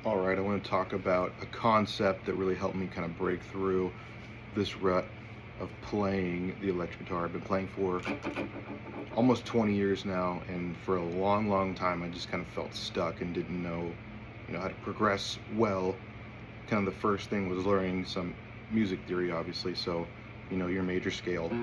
All right, I want to talk about a concept that really helped me kind of break through this rut of playing the electric guitar. I've been playing for almost 20 years now, and for a long, long time, I just kind of felt stuck and didn't know, how to progress well. Kind of the first thing was learning some music theory, obviously. So, your major scale, kind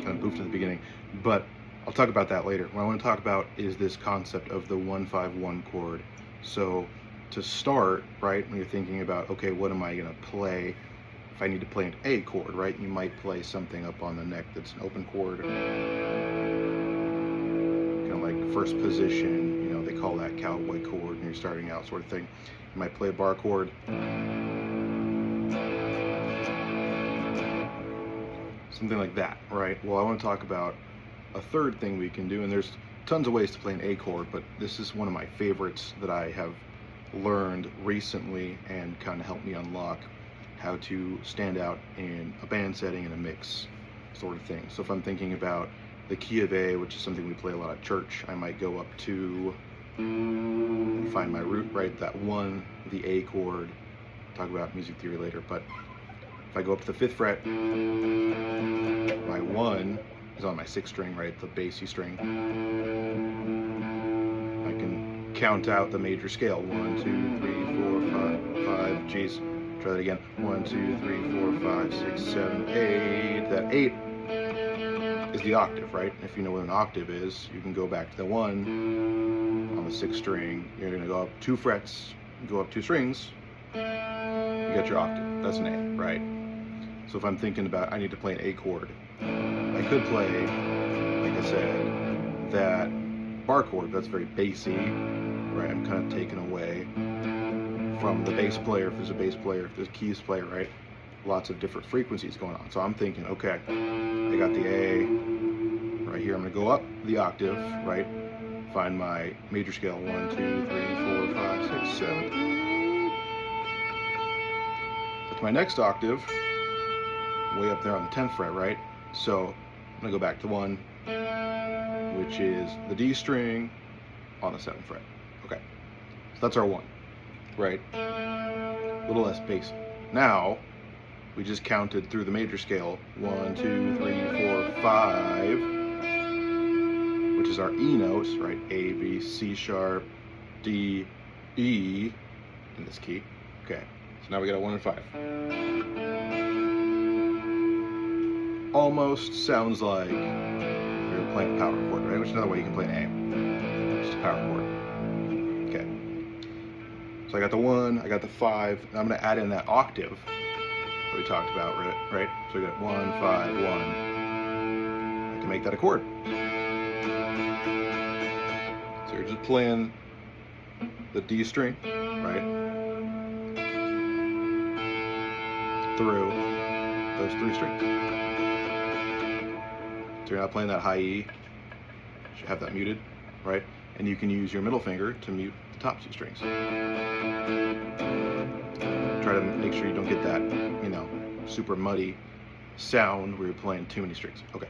of moved to the beginning, but I'll talk about that later. What I want to talk about is this concept of the 1-5-1 chord. So to start, right, when you're thinking about, okay, what am I going to play? If I need to play an A chord, right, you might play something up on the neck that's an open chord, kind of like first position, they call that cowboy chord when you're starting out, sort of thing. You might play a bar chord, something like that, right? Well, I want to talk about a third thing we can do, and there's tons of ways to play an A chord, but this is one of my favorites that I have learned recently and kind of helped me unlock how to stand out in a band setting and a mix sort of thing. So if I'm thinking about the key of A, which is something we play a lot at church, I might go up to, find my root, right, that one, the A chord. Talk about music theory later, but if I go up to the 5th fret, my 1 is on my 6th string, right, the bassy string. I can count out the major scale. 1, 2, 3, 4, 5, 5. Geez, try that again. 1, 2, 3, 4, 5, 6, 7, 8. That 8 is the octave, right? If you know what an octave is, you can go back to the 1 on the 6th string. You're going to go up 2 frets, go up 2 strings. You got your octave. That's an A, right? So if I'm thinking about, I need to play an A chord, I could play, like I said, that bar chord. That's very bassy, right? I'm kind of taken away from the bass player, if there's a bass player, if there's a keys player, right? Lots of different frequencies going on. So I'm thinking, okay, I got the A right here. I'm going to go up the octave, right? Find my major scale. 1, 2, 3, 4, 5, 6, 7, 8. That's my next octave, way up there on the 10th fret, right? So I'm going to go back to 1, which is the D string on the 7th fret. Okay, so that's our 1, right? A little less bassy. Now, we just counted through the major scale. 1, 2, 3, 4, 5, which is our E notes, right? A, B, C sharp, D, E, in this key. Okay, so now we got a 1 and 5. Almost sounds like you're playing a power chord, right? Which is another way you can play an A. Just a power chord. Okay. So I got the 1, I got the 5, and I'm going to add in that octave that we talked about, right? So we got 1, 5, 1. I can make that a chord. So you're just playing the D string, right? Through those 3 strings. So you're not playing that high E, you should have that muted, right? And you can use your middle finger to mute the top 2 strings. Try to make sure you don't get that, super muddy sound where you're playing too many strings. Okay.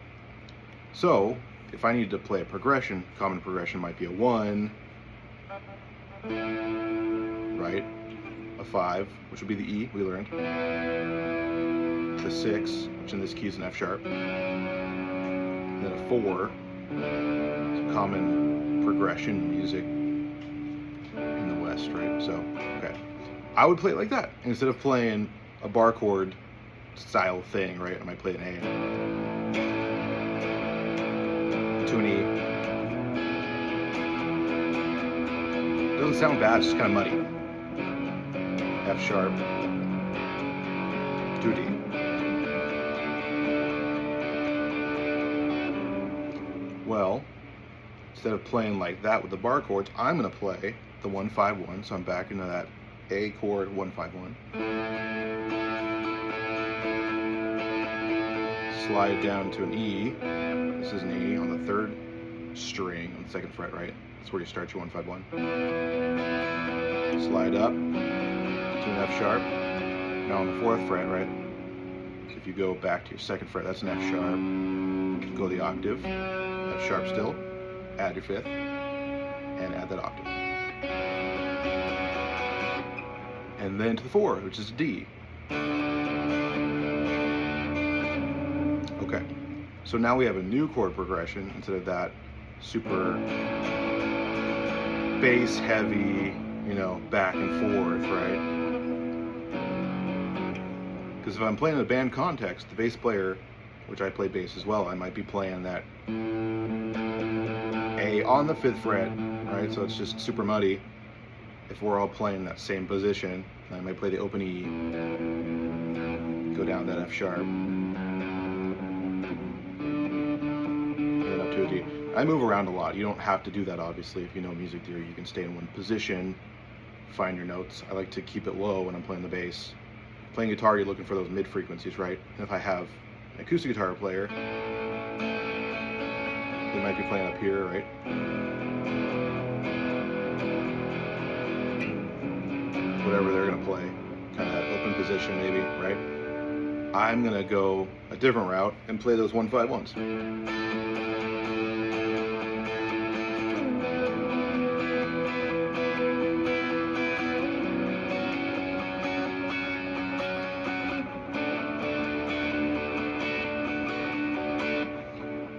So if I needed to play a progression, common progression might be a 1, right? A 5, which would be the E we learned. The 6, which in this key is an F sharp. And then a 4, it's a common progression music in the West, right? So, okay. I would play it like that. Instead of playing a bar chord style thing, right? I might play an A to an E. It doesn't sound bad, it's just kind of muddy. F sharp to a D. Well, instead of playing like that with the bar chords, I'm going to play the 1-5-1. So I'm back into that A chord 1-5-1. Slide down to an E. This is an E on the 3rd string on the 2nd fret, right? That's where you start your 1-5-1. Slide up to an F sharp. Now on the 4th fret, right? So if you go back to your 2nd fret, that's an F sharp. Go the octave. F sharp still, add your 5th, and add that octave. And then to the 4, which is D. Okay, so now we have a new chord progression instead of that super bass heavy, back and forth, right? Because if I'm playing in a band context, the bass player, which I play bass as well, I might be playing that A on the 5th fret, right? So it's just super muddy. If we're all playing that same position, I might play the open E, go down that F sharp, and then up to a D. I move around a lot. You don't have to do that, obviously. If you know music theory, you can stay in one position, find your notes. I like to keep it low when I'm playing the bass. Playing guitar, you're looking for those mid frequencies, right? And if I have an acoustic guitar player, they might be playing up here, right? Whatever they're gonna play, kind of that open position maybe, right? I'm gonna go a different route and play those 1-5-1s.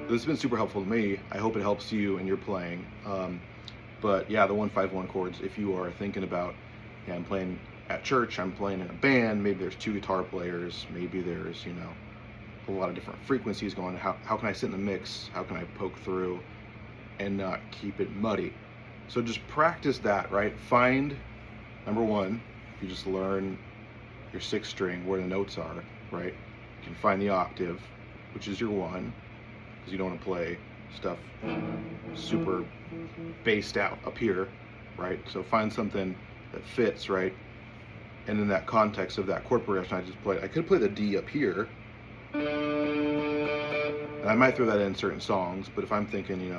This has been super helpful to me. I hope it helps you in your playing. But yeah, the 1-5-1 chords, if you are thinking about, I'm playing at church, I'm playing in a band, maybe there's 2 guitar players, maybe there's, a lot of different frequencies going. How can I sit in the mix? How can I poke through and not keep it muddy? So just practice that, right? Find, number 1, you just learn your 6th string, where the notes are, right? You can find the octave, which is your 1, because you don't want to play stuff super bassed out up here, right? So find something that fits, right? And in that context of that chord progression I just played, I could play the D up here, and I might throw that in certain songs, but if I'm thinking, it's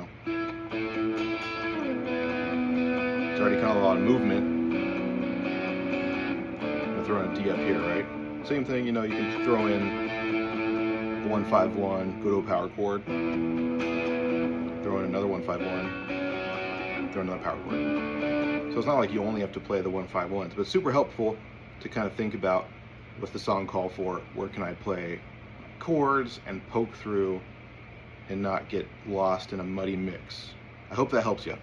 already kind of a lot of movement, I'm gonna throw in a D up here, right? Same thing, you can throw in a 1-5-1, go to a power chord, throw in another 1-5-1, throw another power chord. So it's not like you only have to play the 1-5-1s, but it's super helpful to kind of think about, what's the song call for, where can I play chords and poke through and not get lost in a muddy mix. I hope that helps you.